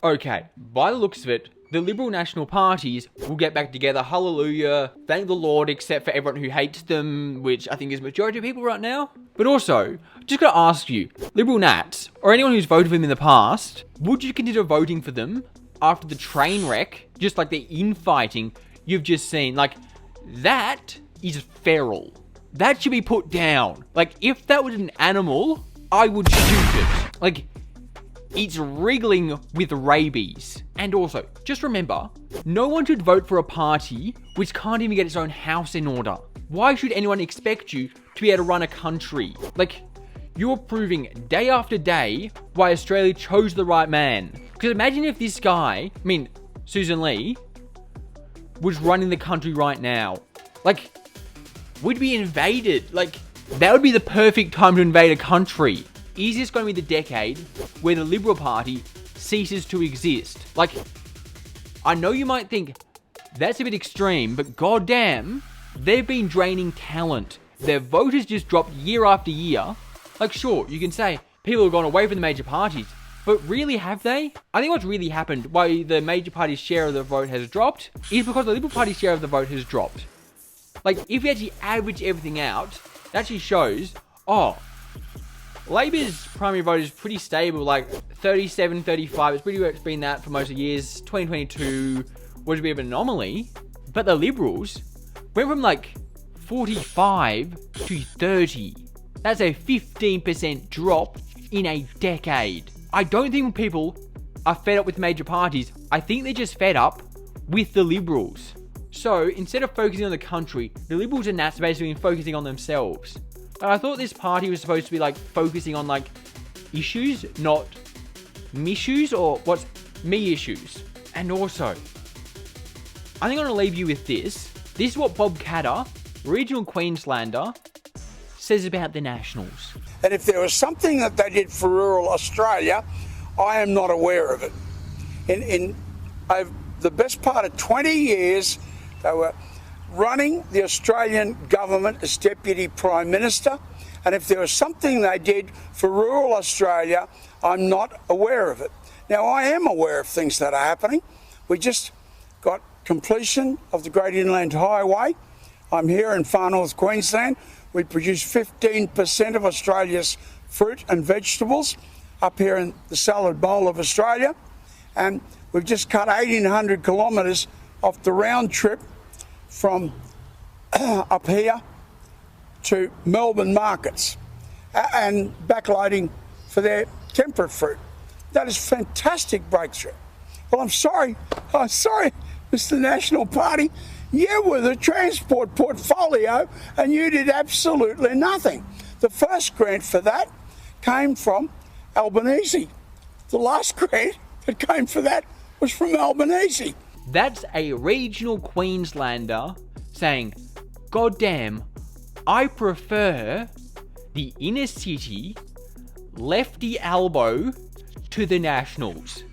Okay, by the looks of it, the Liberal National parties will get back together, hallelujah, thank the Lord, except for everyone who hates them, which I think is majority of people right now. But also, just gotta ask you, Liberal Nats, or anyone who's voted for them in the past, would you consider voting for them after the train wreck, just like the infighting you've just seen? Like, that is feral. That should be put down. Like, if that was an animal, I would shoot it. Like, it's wriggling with rabies. And also, just remember, no one should vote for a party which can't even get its own house in order. Why should anyone expect you to be able to run a country? Like, you're proving day after day why Australia chose the right man. Because imagine if this guy, Susan Lee, was running the country right now. Like, we'd be invaded. Like, that would be the perfect time to invade a country. Is this going to be the decade where the Liberal Party ceases to exist? Like, I know you might think that's a bit extreme, but goddamn, they've been draining talent. Their vote has just dropped year after year. Like, sure, you can say people have gone away from the major parties, but really, have they? I think what's really happened, why the major party's share of the vote has dropped, is because the Liberal Party's share of the vote has dropped. Like, if you actually average everything out, it actually shows, Labor's primary vote is pretty stable, like 37, 35. It's pretty much been that for most of the years. 2022 was a bit of an anomaly. But the Liberals went from like 45 to 30. That's a 15% drop in a decade. I don't think people are fed up with major parties. I think they're just fed up with the Liberals. So instead of focusing on the country, the Liberals and Nats are basically focusing on themselves. I thought this party was supposed to be like focusing on like issues, not missues, or what's me issues. And also, I think I'm going to leave you with this. This is what Bob Catter, regional Queenslander, says about the Nationals. And if there was something that they did for rural Australia, I am not aware of it. In over the best part of 20 years, they were running the Australian government as Deputy Prime Minister, and if there was something they did for rural Australia, I'm not aware of it. Now, I am aware of things that are happening. We just got completion of the Great Inland Highway. I'm here in far north Queensland. We produce 15% of Australia's fruit and vegetables up here in the salad bowl of Australia, and we've just cut 1,800 kilometres off the round trip from up here to Melbourne markets and backloading for their temperate fruit. That is fantastic breakthrough. Well, I'm sorry, Mr. National Party, you were the transport portfolio and you did absolutely nothing. The first grant for that came from Albanese. The last grant that came for that was from Albanese. That's a regional Queenslander saying, God damn, I prefer the inner city lefty elbow to the Nationals.